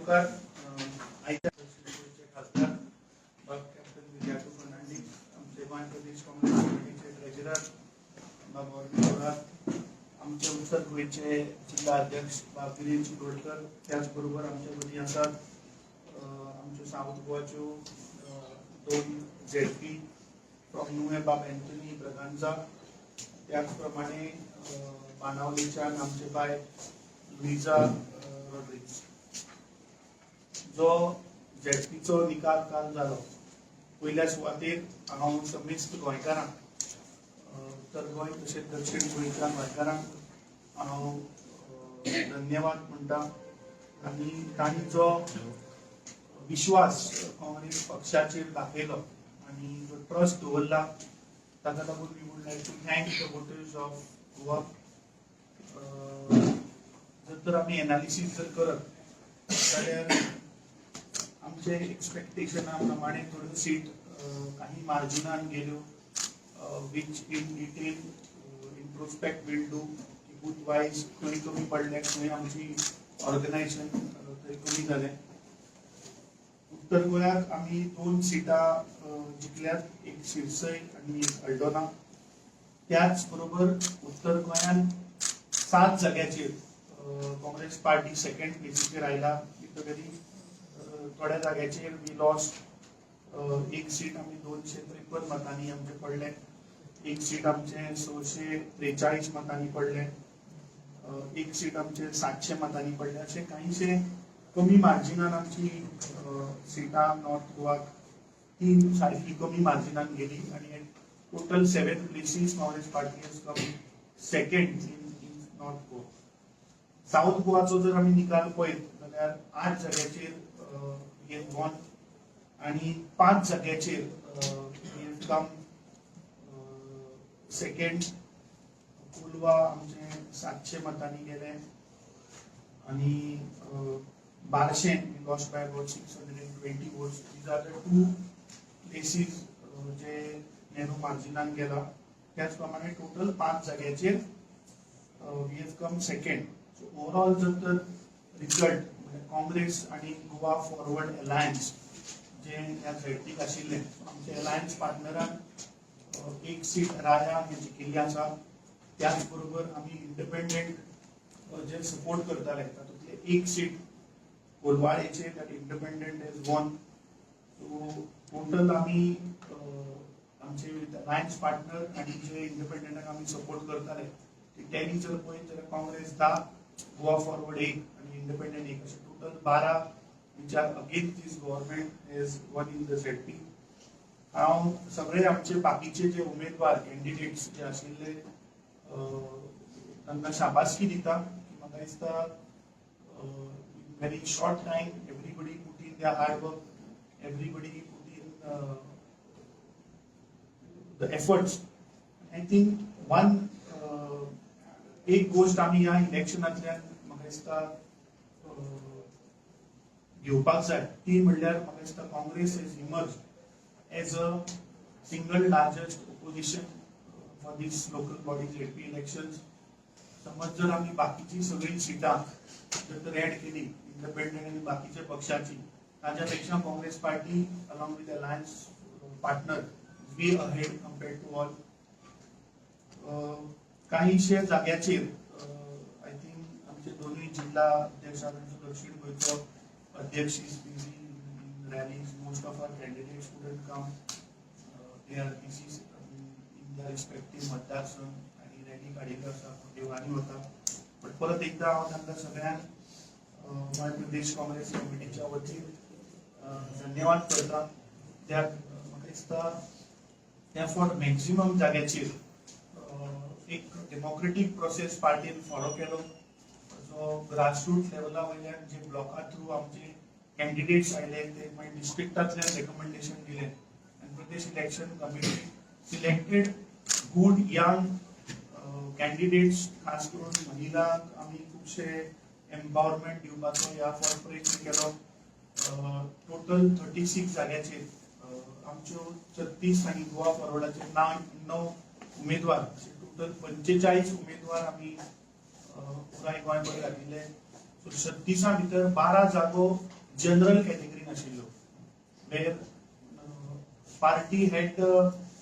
उपकार खासदार कॅप्टन विजयातू फर्नांडीस, आमचे गोंय प्रदेश काँग्रेस कमिटीचे ट्रेजरर बाब थोरात, आमचे उत्तर गोयचे जिल्हा अध्यक्ष बाब गिरीश शिरोडकर, त्याचबरोबर आमचे मदीं आसात आमचे साऊथ गोवाच्यो दोन झेडपी फ्रॉम नुवे बाब एंथनी ब्रगांजा, त्याचप्रमाणे बाणावलेच्यान आमचे बाय लुइजा रॉड्रिग्स. जो झेडपीचो निकाल काल जालो, पयल्या सुवातेर हांव समेस्त गोंयकारांक, उत्तर गोंय तशेंच दक्षिण गोंयच्या गोंयकारांक हांव धन्यवाद म्हणटा. आनी तांणी जो विश्वास काँग्रेस पक्षाचेर दाखयलो आनी जो ट्रस्ट दवरला, ताका लागून we would like to thank the voters of Goa. जर आमी एनालिसीस जर करत जाल्यार आमचे एक्सपेक्टेशना प्रमाणे थोड्यो सीट काही मार्जिनान गेल्यो, which in detail in prospect will do. Booth wise खंय कमी पडले, खंय आमची ऑर्गनायझेशन थंय कमी जालें. उत्तर गोंयांत आमी 2 सिटां जिखल्यात, एक शिरसय आनी एक हळदोना. त्याच बरोबर उत्तर गोंयांत 7 जाग्याचेर काँग्रेस पार्टी सेकंड प्लेसीचेर आयला. थोड्या जाग्याचेर वी लॉस्ट. एक सीट आमी 253 मतांनी आमचे पडले, एक सीट आमचे 643 मतांनी पडले, एक सीट आमचे 700 मतांनी पडले. असे काहीशे कमी मार्जिनान आमची सिटां नॉर्थ गोवाक 3 सारकी कमी मार्जिनान गेली आनी total 7 places Congress party has come second in north Goa. South गोवाचो जर आमी निकाल पळयत जाल्यार 8 जाग्याचेर वी हॅव वॉन आनी 5 जाग्याचेर we have come second. Colva आमचे 700 मतांनी गेले आनी Barcem we lost by about 620 votes. These are the 2 places जे नेरो मार्जिनान गेला. त्याच प्रमाणे टोटल 5 जाग्याचेर we have come second. So overall जर तर रिजल्ट काँग्रेस आणि गोवा फॉरवर्ड अलायन्स जे ह्या झेडपीक आशिल्ले, आमचे अलायन्स पार्टनरान एक सीट राया ही जिखिल्ली आसा. त्याच बरोबर आमी इंडिपेंडंट जे सपोर्ट करताले तातूंतले एक सीट कोलवाळेचे that independent has won. So total आमी आमचे अलायन्स पार्टनर आणि जे इंडिपेंडंटाक आमी सपोर्ट करताले त्यांनी जर पळयत जाल्यार काँग्रेस 10, गोवा फॉरवर्ड 1 आणि इंडिपेंडंट 1 असे total 12 which are against this government has won in the ZP. हांव सगळे आमचे बाकीचे जे उमेदवार कॅन्डिडेट्स जे आशिल्ले तांकां शाबासकी दिता की म्हाका दिसता very short time everybody put in their hard work, everybody put in the efforts. I think one एक गोष्ट आमी ह्या इलेक्शनांतल्यान म्हाका दिसता घेवपाक जाय, ती म्हणल्यार म्हाका दिसता Congress has emerge as a single largest opposition for this local body ZP elections. समज जर आमी बाकीची सगळी सिटां जर एड केली इंडिपेंडंट आनी बाकीच्या पक्षाची, ताच्या पेक्षा Congress party along with alliance partner way ahead compared to all. काहीशे जाग्याचेर आय थिंक आमचे दोनूय जिल्हा अध्यक्ष दक्षिण गोंयचो अध्यक्ष is busy in rallies. Most of our candidates couldn't come, they are busy in their respective मतदारसंघ आनी रॅली काडिल्लो आसा, देवळांनी वता. बट परत एकदा हांव तांकां सगळ्यांक गोंय प्रदेश काँग्रेस कमिटीच्या वतीन धन्यवाद करता. त्यात म्हाका दिसता त्या फॉर मॅक्झिमम जाग्याचेर एक डेमोक्रेटीक प्रोसेस पार्टीन फॉलो केलो. जो ग्रासरूट लेवला वयल्यान जे ब्लॉका थ्रू आमचे कॅन्डिडेट्स आयले ते मागीर डिस्ट्रिक्टांतल्यान रेकमेंडेशन दिले आनी प्रदेश election committee selected good young candidates, खास करून महिलांक आमी खुबशे एम्पावरमेंट दिवपाचो ह्या फॉर प्रयत्न केलो. टोटल 36 जाग्याचेर आमच्यो 36 आनी गोवा फॉरवर्डाचे 9 उमेदवार, टोटल 45 उमेदवार आमी पुराय गोंयभर घातिल्ले. सो 36 भितर 12 जागो जनरल कॅटेगरीन आशिल्लो, where party had the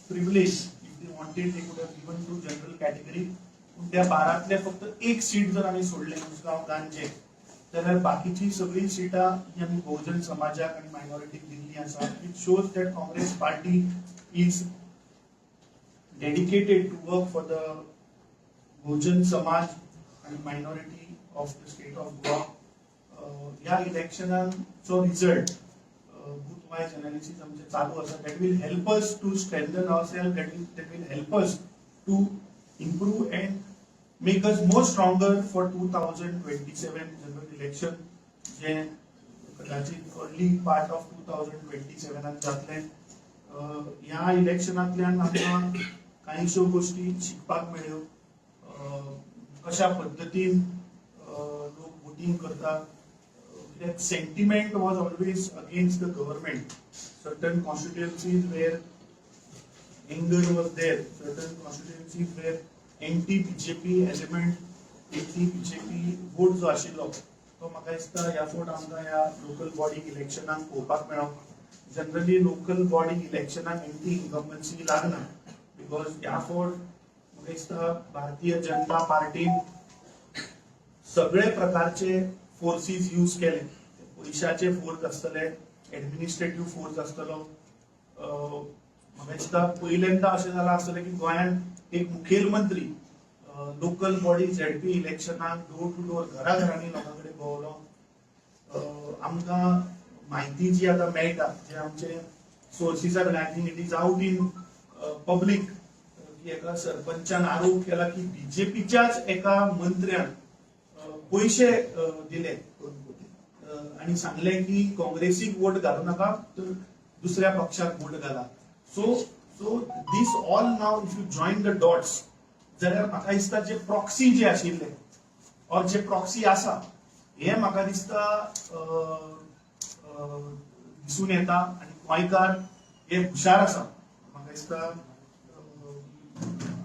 privilege, if they wanted they could have given to general category. पण त्या 12तले फक्त एक सीट जर आम्ही सोडले मुसगांव गांजे, जाल्यार बाकीची सगळी सिटां ही आमी बहुजन समाजाक आनी मायनॉरिटीक दिल्ली आसा. It shows that Congress party is dedicated to work for the Bahujan Samaj आणि minority of the state of Goa. ह्या इलेक्शनाचो रिझल्ट बूथ वायज एनालिसिस आमचे चालू आसा. That will help us to strengthen ourselves, that will help us to improve and make us more stronger for 2027 general election, जे कदाचित early part of 2027 जातले. ह्या इलेक्शनांतल्यान आमकां कांयश्यो गोष्टी शिकपाक मेळ्यो. कशा पद्दतीन लोक वोटिंग करतात. That sentiment was always against the government. Certain constituencies where anger was there, certain constituencies where anti-BJP element, anti-BJP vote जो आशिल्लो तो म्हाका दिसता ह्या फावट आमकां ह्या लोकल बॉडी इलेक्शनाक पळोवपाक मेळ्ळो. जनरली लोकल बॉडी इलेक्शनाक एंटी इन्कम्बन्सी लागना, बिकॉज ह्या फावट म्हाका दिसता भारतीय जनता पार्टीन सगळे प्रकारचे फोर्सीस यूज केले. पयशाचे फोर्स आसतले, एडमिनिस्ट्रेटिव्ह फोर्स आसतलो. म्हाका दिसता पहिल्यांदा अशें जालां आसतलें की गोंयांत एक मुखेलमंत्री लोकल बॉडी झेडपी इलेक्शनाक डोर टू डोर घराघरांनी लोकां कडेन भोंवलो. आमकां म्हायती जी आतां मेळटा, जे आमचे sources are, I think it is out in public, की एका सरपंचान आरोप केला की बीजेपीच्याच एका मंत्र्यान पयशे दिले आणि सांगले की काँग्रेसीक वोट घालू नाका तर दुसऱ्या पक्षाक वोट घाला. So this all now if you join the dots, जाल्यार म्हाका दिसता जे प्रॉक्सी जे आशिल्ले और जे प्रॉक्सी आसा हे म्हाका दिसता दिसून येता. आणि गोंयकार हे हुशार आसा. म्हाका दिसता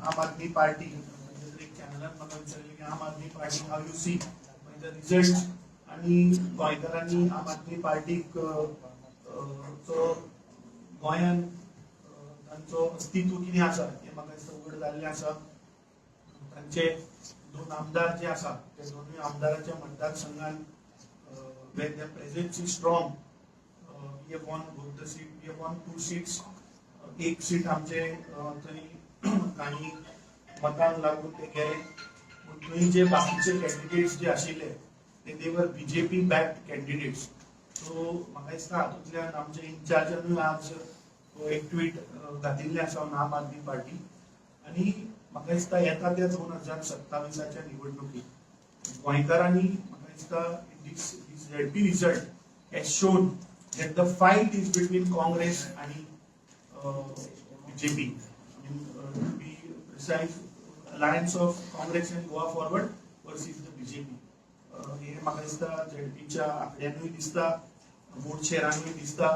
आम आदमी पार्टी, एक चॅनलान म्हाका विचारले की Aam Aadmi party how you see the result, आणि गोंयकारांनी आम आदमी पार्टीक गोंयान तांचो अस्तित्व कितें आसा हें म्हाका दिसता उघड जाल्लें आसा. तांचे 2 आमदार जे आसा ते दोनूय आमदाराच्या मतदारसंघान where their presence is strong, we have won both the seat, we have won 2 seats. एक सीट आमचे थंय काही मतांक लागून ते गेले. पूण थंय जे बाकीचे कॅन्डिडेट्स जे आशिल्ले ते वर बीजेपी बॅक्ड कॅन्डिडेट्स. सो म्हाका दिसता हातूंतल्यान आमचे इन्चार्जानूय आज एक ट्वीट घातिल्लें आसा ऑन आम आदमी पार्टी. आणि म्हाका दिसता येता त्या 2027च्या निवडणुकीत गोंयकारांनी म्हाका दिसता this ZP result has shown that the fight is between Congress and BJP. To be precise, alliance of Congress and Goa Forward versus the BJP. हे म्हाका दिसता ZPच्या आंकड्यांनी दिसता, वोट शेअरांनी दिसता.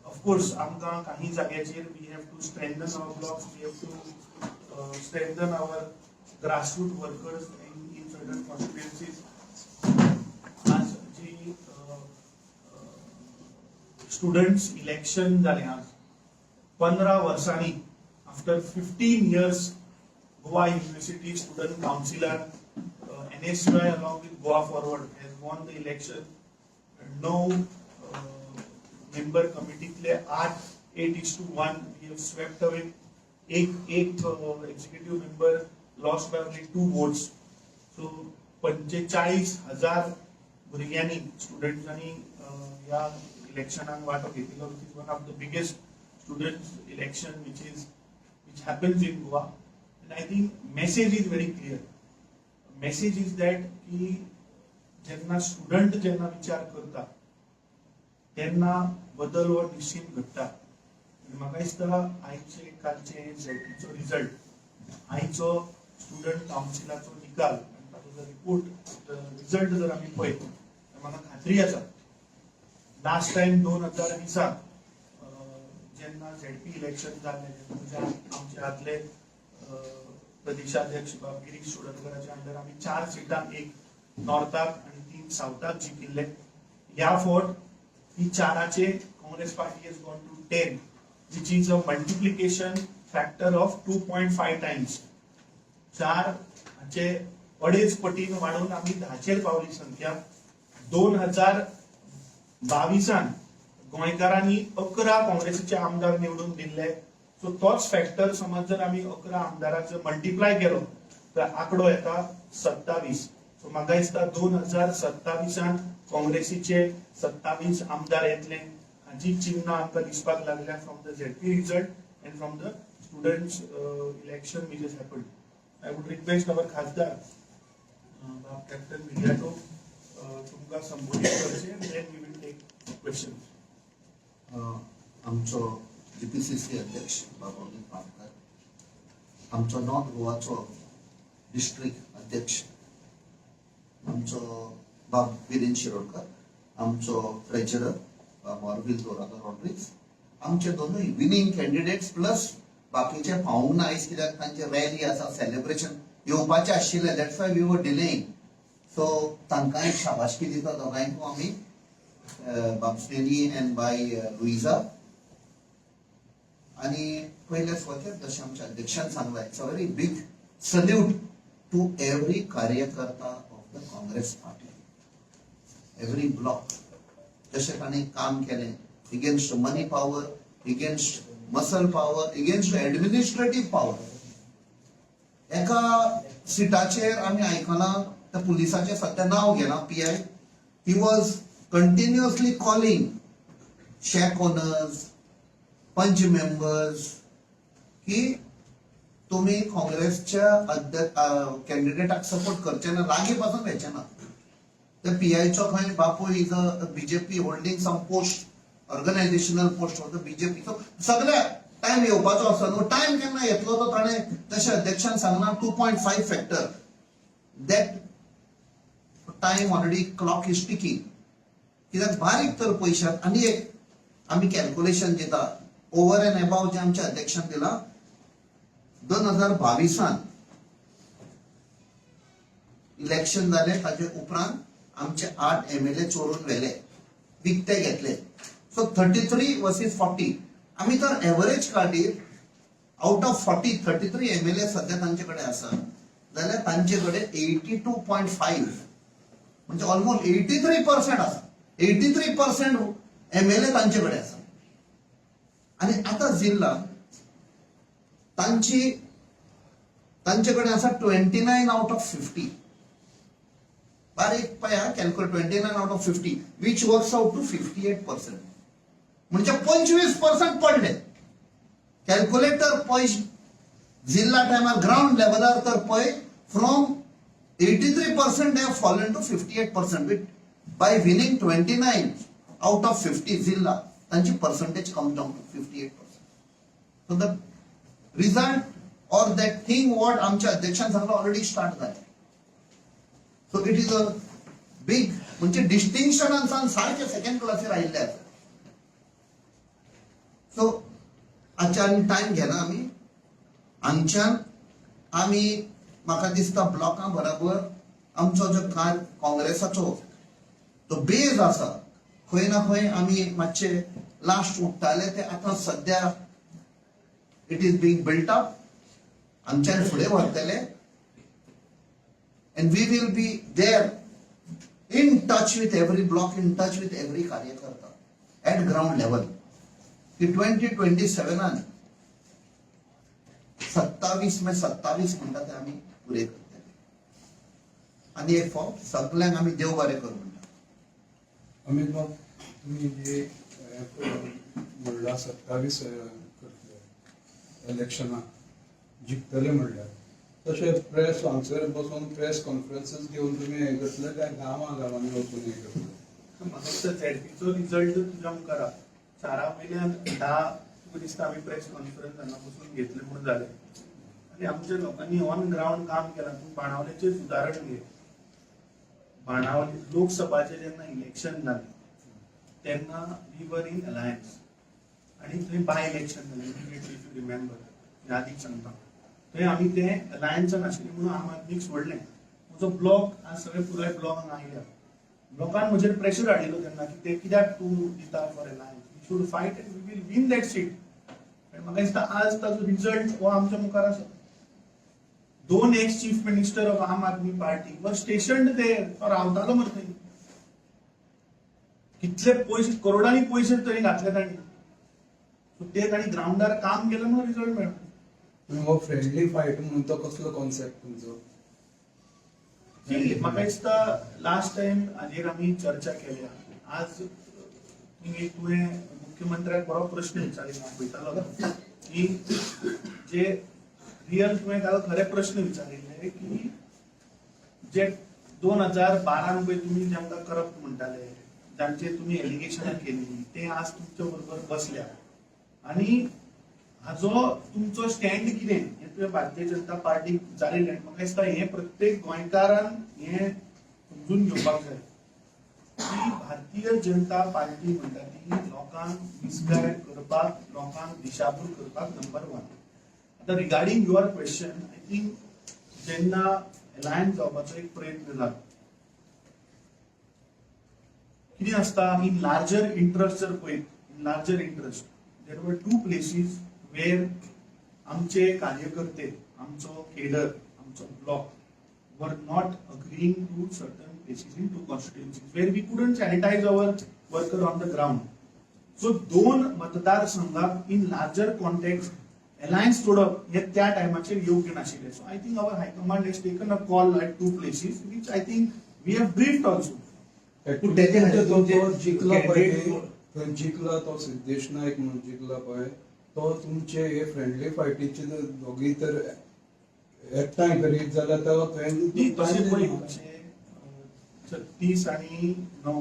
ऑफकोर्स आमकां काही जाग्याचेर we have to strengthen our blocks, we have to strengthen our grassroot workers in certain constituencies. आज जी स्टुडंट्स इलेक्शन जालें आज 15 वर्सांनी, after 15 years, Goa university student काउन्सिलान NSY along with Goa Forward has won the election. 9 member committeetले 8:1 we have swept away. एक executive member lost by only 2 votes. So 45,000 भुरग्यांनी स्टुडंट्सांनी ह्या इलेक्शनाक वांटो घेतिल्लो. Which is one of the biggest students election which happens in Goa. And I think message is very clear. Message is that की जेन्ना student जेन्ना विचार करता तेन्ना बदल हो निश्चित घडटा. म्हाका दिसता आयचे कालचे झेडपीचो रिझल्ट, आयचो स्टुडंट काउन्सिलाचो निकाल आनी ताचो जर रिपोर्ट रिझल्ट जर आमी पळयत जाल्यार म्हाका खात्री आसा लास्ट टायम 2020 जेन्ना झेडपी इलेक्शन जाल्लें तेन्ना आमचे आदले प्रदेशाध्यक्ष गिरीश चोडणकराच्या अंडर आमी 4 सिटांक एक नॉर्थाक आणि 3 साऊथाक जिखिल्ले. ह्या फावट ही 4चे Congress party has gone to 10, which is a multiplication factor of 2.5 times. 4चे अडेच पटीन वाढून आम्ही 10चेर पावली संख्या. 2022 गोंयकारांनी 11 काँग्रेसीचे आमदार निवडून दिले. सो तोच फॅक्टर समज जर आम्ही 11 आमदारांचो मल्टिप्लाय केलो तर आंकडो येता 27. सो म्हाका दिसता 2027 काँग्रेसीचे 27 आमदार येतले. हाची चिन्ह आमकां दिसपाक लागल्या from the ZP result end from the students election which has happened. I would request our खासदार कॅप्टन मिडियाटो तुमकां संबोधित करचे and then we will take questions. आमचो जीपीसीसी अध्यक्ष बाबाजी पाटकर, आमचो नॉर्थ गोवाचो डिस्ट्रिक्ट अध्यक्ष आमचो बाब विरेन शिरोडकर, आमचो ट्रेजरर बाब ऑर्विल दोराकर रॉड्रिक्स, आमचे दोनूय विनिंग कॅन्डिडेट्स प्लस बाकीचे पावूंक ना आयज कित्याक तांचे रॅली आसा, सेलिब्रेशन येवपाचे आशिल्ले, that's why we were delaying. So तांकां एक शाबासकी दिता दोगांयकू आमी, बाब स्टेनी एंड बाय लुइजा. आणि पयले स्वतेच जशें आमच्या अध्यक्षान सांगलां, it's a very big salute to every karyakarta of the Congress party, every block. जशें ताणें काम केलें against money power, against muscle power, against administrative power. एका सिटाचेर आमी आयकना त्या पुलिसाचें सद्या नांव घेना, PI, he was continuously calling shack owners, पंच मेंबर्स की तुम्ही काँग्रेसच्या कॅन्डिडेटाक सपोर्ट करचे ना, लागीं पासून व्हेचे ना. ते PIचो खंय बापूय is a BJP holding some post, organisational post of the BJP. So सगळे टाइम येवपाचो आसा न्हू. टाइम केन्ना येतलो तो ताणें तशें अध्यक्षान सांगना 2.5 factor. That time already clock is ticking. कित्याक बारीक तर पयशांत आनी एक आमी कॅल्क्युलेशन दिता ओवर एंड अबाव जे आमच्या अध्यक्षान दिला. 2022 इलेक्शन जाले, ताचे उपरांत आमचे 8 MLA चोरून व्हेले, विकते घेतले. So 33 versus 40. आमी तर एव्हरेज काडीत आउट ऑफ 40 33 MLA सध्या तांचे कडेन आसा जाल्यार तांचे कडेन 82.5 म्हणजे ऑलमोस्ट 83% आसा. 83% MLA तांचे कडेन आसा. आणि आता जिल्हा तांचे कडेन आसा 29 आउट ऑफ 50. बारीक पळया calculate 29 out of 50 which works out to 58%. म्हणजे 25% पडले. कॅल्क्युलेटर पळय जिल्हा टायमार ग्राउंड लेवलार तर पळय from 83% they have fallen to 58%. By winning 29 out of 50 जिल्हा, तांची percentage comes down to 58%. So the result or that thing what आमच्या अध्यक्षान सांगला ऑलरेडी स्टार्ट झाले. So it is a big म्हणजे डिस्टिंक्शनांसान सारखे सेकंड क्लासीर आयिल्ले आसा. सो आजच्या आमी टाइम घेना आमी हांगच्यान आमी म्हाका दिसता ब्लॉकां बरोबर आमचो जो काँग्रेसाचो तो बेज आसा खंय ना खंय आमी मातशे लास्ट उठताले ते आतां सध्या it is being built up. आमच्यान फुडें व्हरतले and we will be there in touch with every block, in touch with every karyakarta at ground level. की 2027 27 म्हणटा ते आमी पुरे करतले. आनी एक फावट सगळ्यांक आमी देव बरें करूं म्हणटा. अमित बाब, तुम्ही जे म्हणला 27 करतले इलेक्शनाक जिखतले म्हणल्यार तशें प्रेस हांगसर बसून प्रेस कॉन्फरन्सीस घेवन तुमी हें करतले काय गांवांनी वचून हें करतले? म्हाका दिसता झेडपीचो रिजल्ट तुज्या मुखार आहा. 4 वयल्यान 10 तुका दिसता आमी प्रेस कॉन्फरन्स हांगा बसून घेतले म्हणून जालें. आनी आमच्या लोकांनी ऑन ग्राउंड काम केलां. तूं बाणावलेचें उदाहरण घे. बाणावले लोकसभाचे जेन्ना इलेक्शन जालें तेन्ना वी वर इन अलायन्स आनी थंय बाय इलेक्शन जालें. इफ यू रिमेंबर, यादीक सांगता थंय आमी ते अलायन्सान आशिल्ले म्हणून आम आदमीक सोडलें. म्हजो ब्लॉक आज सगळे पुराय ब्लॉकांक आयल्या ब्लॉकान म्हजेर प्रेशर हाडिल्लो तेन्ना की ते कित्याक तूं दिता for alliance we should fight and we will win that seat म्हाका दिसता आज ताजो रिजल्ट हो आमच्या मुखार आसा 2 एक्स चीफ मिनिस्टर ऑफ आम आदमी पार्टी वर स्टेशन्ड देर तो रावतालो मरे थंय कितले पयशे करोडांनी पयशे तरी घातले तांणी सो ते तांणी ग्राउंडार काम केलं म्हणून रिजल्ट मेळ्ळो हो फ्रेंडली फायट म्हणून तो कसलो कॉन्सेप्ट तुमचो म्हाका दिसता लास्ट टाइम हाजेर आमी चर्चा केल्या आज तुवें मुख्यमंत्र्याक बरो प्रश्न विचारिल्लो हांव पळयतालो की जे रियल तुवें ताका खरे प्रश्न विचारिल्ले की जे 2012 पळय तुमी जांकां करप्ट म्हणटाले जांचेर तुमी एलिगेशनां केली ते आज तुमच्या बरोबर बसल्या आनी हाजो तुमचो स्टँड कितें हें तुवें भारतीय जनता पार्टीक विचारिल्लें म्हाका दिसता हें प्रत्येक गोंयकारान हें समजून घेवपाक जाय की भारतीय जनता पार्टी म्हणटा ती लोकांक मिसगायड करपाक लोकांक दिशाभूल करपाक नंबर 1 आतां regarding your question I think जेन्ना अलायन्स जावपाचो एक प्रयत्न जालो कितें आसता इन लार्जर इंटरेस्ट जर पळयत इन लार्जर इंटरेस्ट देर वर 2 प्लेसीस वेर आमचे कार्यकर्ते आमचो केडर आमचो block were not agreeing to certain places in 2 constituencies where we couldn't sanitise our worker on the ground so 2 मतदारसंघाक इन लार्जर कॉन्टेक्स्ट अलायन्स तोडप हे त्या टायमाचेर योग्य नाशिल्लें so I think our high command has taken a call at 2 places which I think we have briefed also जिंकला पळय जिंकला तो सिद्धेश नायक म्हणून जिंकला पळय तो तुमचे हे फ्रेंडली फायटीचे दोगी तर एकठांय करीत जाल्यार तो तशें पळय कशें 36 आनी 9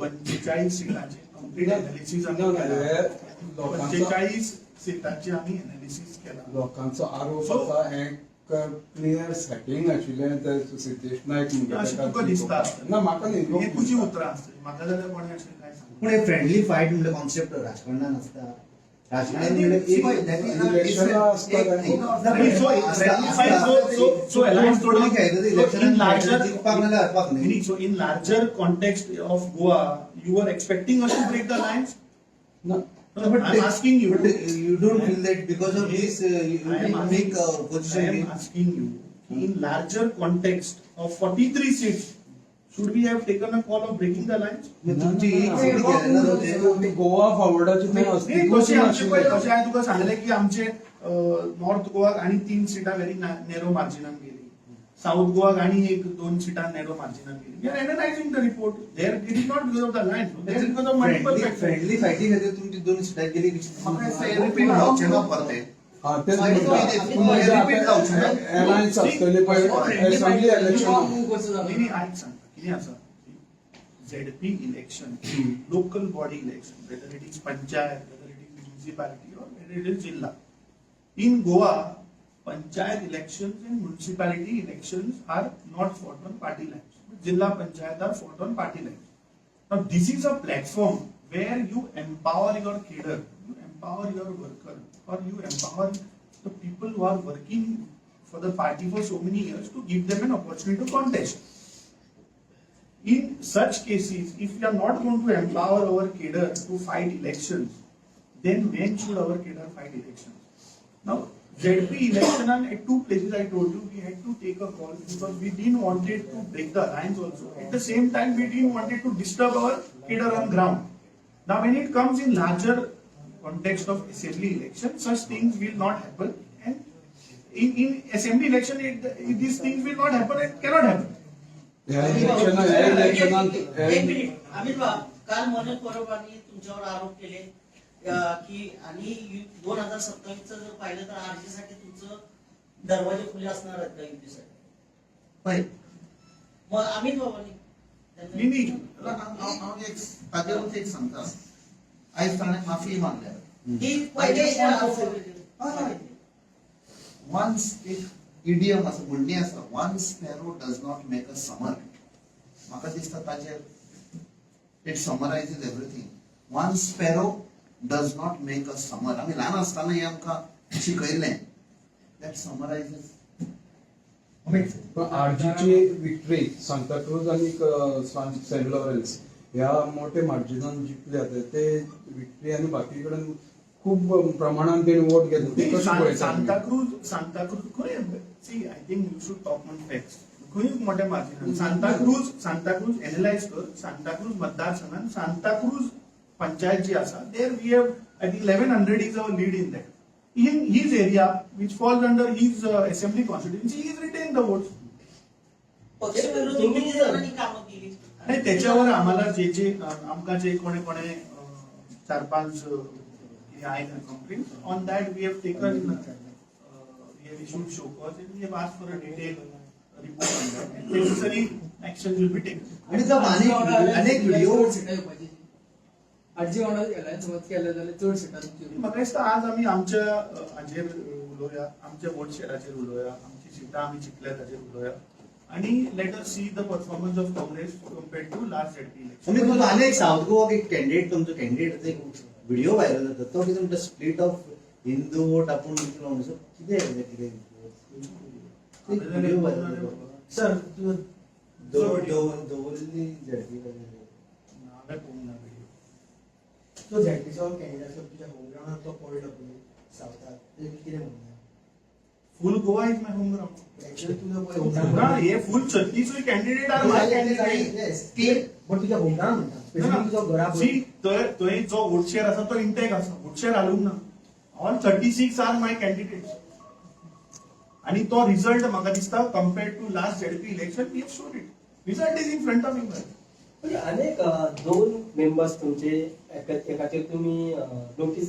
45 सीटांचे कंप्लीट एनालिसीस आमी केला 45 सीटांचे आमी एनालिसीस केला लोकांचो आरोप आसा हे क्लियर सेटिंग आशिल्लें ते सिद्धेश नायक तुका दिसता ना म्हाका न्ही हे तुजी उतरां आसतली म्हाका जाल्यार कोणें अशें काय सांगलें पण हे फ्रेंडली फायट म्हणजे कॉन्सेप्ट राजकारणात असता राजकारणात म्हणजे So alliance totally election so in larger context of Goa, you were expecting us to break the alliance? No. I'm asking you. But you don't feel that because of this you I am will make opposition. I am asking you, in larger context of 43 seats, should we have taken a call of breaking the alliance? तुमची एक seat घ्यायला ना गोवा फॉरवर्डाचे ते कशें हांवें तुका सांगलें की आमचे नॉर्थ गोवाक आनी 3 सिटां व्हेरी नॅरो मार्जिनान गेली साउथ गोवाक आनी 1-2 सिटां नॅरो मार्जिनान गेली we are analysing the report there it is not because of the alliance there because of multiple factors friendly fighting खातीर तुमची 2 सीटां गेली रिपीट जावचें ना परते एलायन्स आसतली पळय असेंब्ली इलेक्शन आयक सांगता कितें आसा ZP election local body election whether it is panchayat whether it is municipality or whether it is zilla in Goa panchayat elections and municipality elections are not fought on party lines. Jilla panchayat are fought on party lines. Now this is a platform where you empower your cadre, you empower your worker, or you empower the people who are working for the party for so many years to give them an opportunity to contest. In such cases, if we are not going to empower our cadre to fight elections, then when should our cadre fight elections? Now ZP election and at 2 places I told you we had to take a call because we didn't wanted to break the alliance also. At the same time we didn't wanted to disturb our cadre on ground. Now when it comes in larger context of assembly election, such things will not happen and in assembly election these things will not happen and cannot happen. Amit बाब काल मनोज परबांनी तुमच्यावर आरोप केले की आणि 2027 जर पाहिलं तर आरजी साठी तुमचं दरवाजे खुले असणार आहेत का युतीसाठी मग अमित बाबांनी ताजेरूच एक सांगता आयज ताणें माफी मागल्या ही पहिले वन्स एक इडियम आसा म्हणणी आसा one sparrow does not make a summer म्हाका दिसता ताचेर it summarises everything one sparrow does not make a summer आमी ल्हान आसतना हें आमकां शिकयल्लें दॅट समरायझीस पण आरजीची विक्ट्री सांताक्रूज आणि सेंट लॉरेन्स ह्या मोठे मार्जिनान जिंकले आता ते विक्ट्री आणि बाकी कडेन खूप प्रमाणात त्यांनी वोट घेतले ते कशें पळयतात तुम्ही? सांताक्रूज खंय see I think you should talk on facts खंय मोठ्या मार्जिनान सांताक्रूज एनालायज कर. सांताक्रूज मतदारसंघात सांताक्रूज पंचायत जी आसा there we have I think 1100 is our lead in that. In his area, which falls under his assembly constituency, he is retained the votes. पक्षविरोधी किती जणांनी कामं केली? आणि त्याच्यावर आम्हाला जे आमका जे कोणे 4-5 हे आहेत complaint on that we have taken we have issued show cause and we have asked for a detail report on that and necessary action will be taken. आणि जो अनेक व्हिडिओ आजी वांगडा गेला समज केले जाल्यार चड सिटां म्हाका दिसता आज आमी आमच्या हाजेर उलोवया, आमच्या वोट शेअराचेर उलोवया, आमची सिटां आमी जिखल्यात ताचेर उलोवया आणि let us see the performance of Congress compared to last ZP election. तुम्ही तुमचो अनेक साऊथ गोवा एक कॅन्डिडेट तुमचो कॅन्डिडेट एक व्हिडिओ व्हायरल जाता तो कितें म्हणटा स्प्लिट ऑफ हिंदू वोट आपूण दितलो म्हणून सो कितें व्हिडिओ व्हायरल जाता सर दवरली झडपी नावे पळोवंक ना व्हिडिओ. तो झॅडपीचो कॅन्डिडेट आसा तुज्या होम ग्राउंडार तो पडलो पळय सावथाक ते कितें म्हणटा full Goa is my home ground. Actually तुजो पळय होम ना ग्राउंड हे full 36 candidate are my candidate. State but तुज्या होम ग्राउंड म्हणटा स्पेशली तुजो घरा सी थंय जो वोट शेअर आसा तो इंटॅक्ट आसा. वोट शेअर हालूंक ना. All 36 are my candidates. आणि तो रिझल्ट म्हाका दिसता compared to last ZP election we have showed it. Result is in front of you. म्हणजे अनेक दोन मेंबर्स तुमचे एकाचेर तुम्ही नोटीस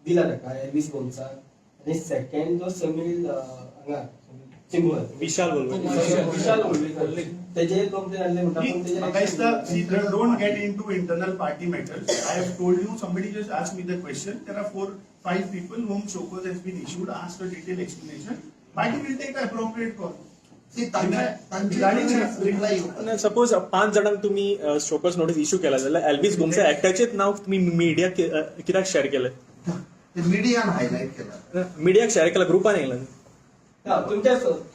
दिला ताका एल्विस गोमचा आणि सेकंड जो समीर हांगा चिंबळ विशाल बोलवे तेजे कंप्लेन आले म्हणटा पण तेजे म्हाका दिसता don't get into internal party matters. I have told you somebody just asked me the question. There are 4-5 people whom show cause has been issued, asked a detailed explanation. Party will take the appropriate call. Suppose 5 जणांक तुम्ही showcase notice issue केला जाल्यार Elvis गोमच्या एक्टाचेच नाव तुम्ही media कित्याक share केलं? मीडियान highlight केला. मीडियाक share केला, ग्रुपान येयला.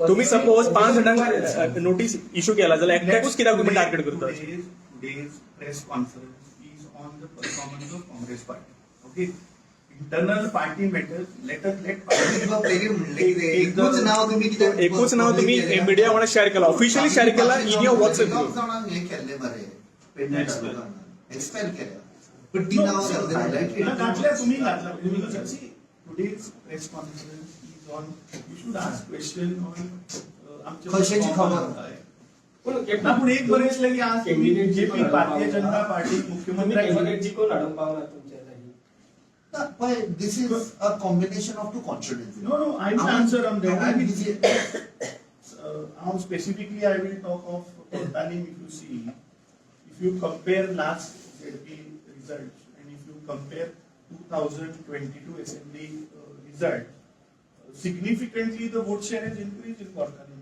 तुम्ही सपोज 5 जणांक नोटीस इश्यू केला जाल्यार एकट्याकूच कित्याक तुम्ही टार्गेट करता? Today's press conference is on the performance of Congress party. Okay. Internal party matters. Let एकूच नाव तुम्ही एकूच नाव तुम्ही मीडिया वांगडा शेअर केला, ऑफिशियली शेअर केला इन युअर व्हॉट्सअप ग्रुप. हे केले बरे पेमेंट एक्सपेल केले पण ती नाव घातल्या तुम्ही घातला. Today's press conference is on. You should ask question on कशाची खबर? आपण एक बरेचले की आज बीजेपी भारतीय जनता पार्टी मुख्यमंत्री जिखून हाडूंक पावना तुमच्या जागी. But this is a combination of two constituencies. No, I will answer on that. How specifically I will talk of Talim. If you see, if you compare last ZP results and if you compare 2022 assembly result, significantly the vote share has increased in Kortalim.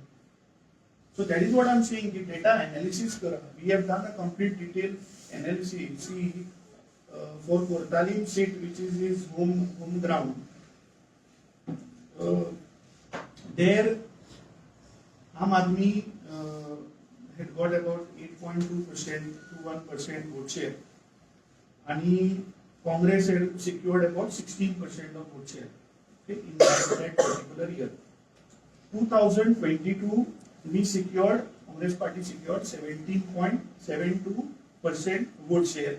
So that is what I am saying. The data analysis kara. We have done a complete detailed analysis. See, for Kortalim seat, which is his home ground, there Aam Aadmi had got about 8.2% to 1% vote share, and Congress had secured about 16% of vote share. Okay, in that particular year, 2022, Congress party secured 17.72% vote share,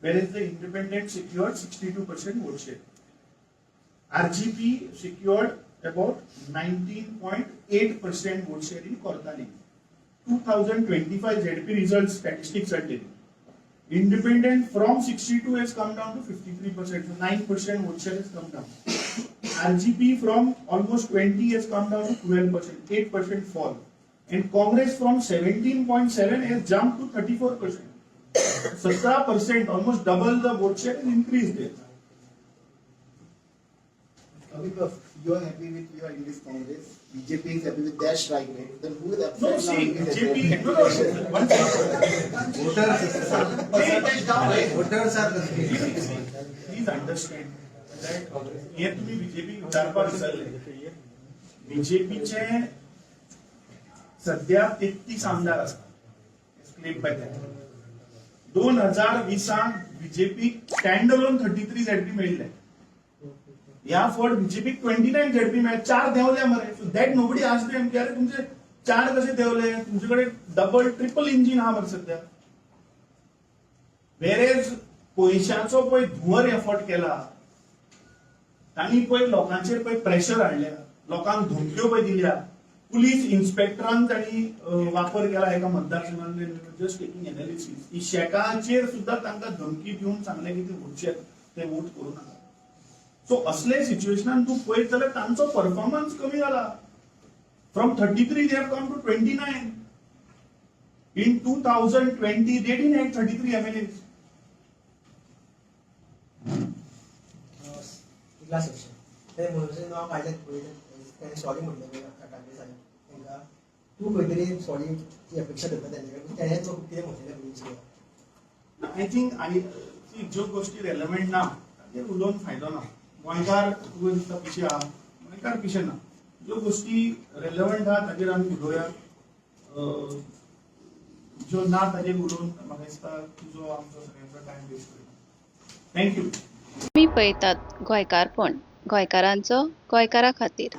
whereas the independent secured 62% vote share. RGP secured about 19.8% vote share in Kortalim. 2025 ZP results statistics are taken. Independent from 62 has come down to 53%, so 9% vote share has come down. RGP from almost 20 has come down to 12%, 8% fall. And Congress from 17.7 has jumped to 34%. 17%, almost double the vote share has increased there. You are happy with your English Congress, BJP is happy with their strike rate, then who is No, upset now? see, BJP, one Voters are please understand that here तुम्ही BJP विचारपाक विसरले. BJPचे सध्या 33 आमदार असतात claim bye that. 2020 BJP stand alone 33 ZP मेळिल्ले. ह्या फावट BJP 29 ZP मेळ्ळे. 4 देंवले मरे. So that nobody asked them की अरे तुमचे 4 कसे देंवले, तुमचे डबल ट्रिपल इंजिन हा मरे सध्या. वेरेज पयशांचो पळय धुंवर एफर्ट केला, तांणी पळय लोकांचेर पळय प्रेशर हाडल्या, लोकांक धमक्यो पळय दिल्या, पुलीस इन्स्पेक्टरान तांणी वापर केला एका मतदारसंघात. जस्ट टेकिंग एनालिसिस की शेकाचेर सुद्धा तांकां धमकी दिवन सांगले की ते वोटचे ते वोट करू नाका. सो असले सिच्युएशनान तूं पळयत जाल्यार तांचो परफॉर्मन्स कमी जाला. From 33 they have come to 29. In 2020 they didn't have 33 MLAs. Last question ते मनोरंजन नाव काढलें पळय सॉरी म्हणलें कांगडे साहेब तांकां तूं खंय तरी सॉरीची अपेक्षा करता तेंचे कडेन तेणें कितें म्हणलें पयलीं. आय थिंक ज्यो गोष्टी रेलेवंट ना ताचेर उलोवन फायदो ना. गोंयकार तुका दिसता पिशे आहा, गोंयकार पिशे ना. ज्यो गोष्टी रेलेवंट आहा ताचेर आमी उलोवया. ज्यो ना ताचेर उलोवन म्हाका दिसता तुजो आमचो सगळ्यांचो टायम वेस्ट करता. थँक्यू. तुम्ही पळयतात गोंयकारपण, गोंयकारांचो गोंयकारा खातीर.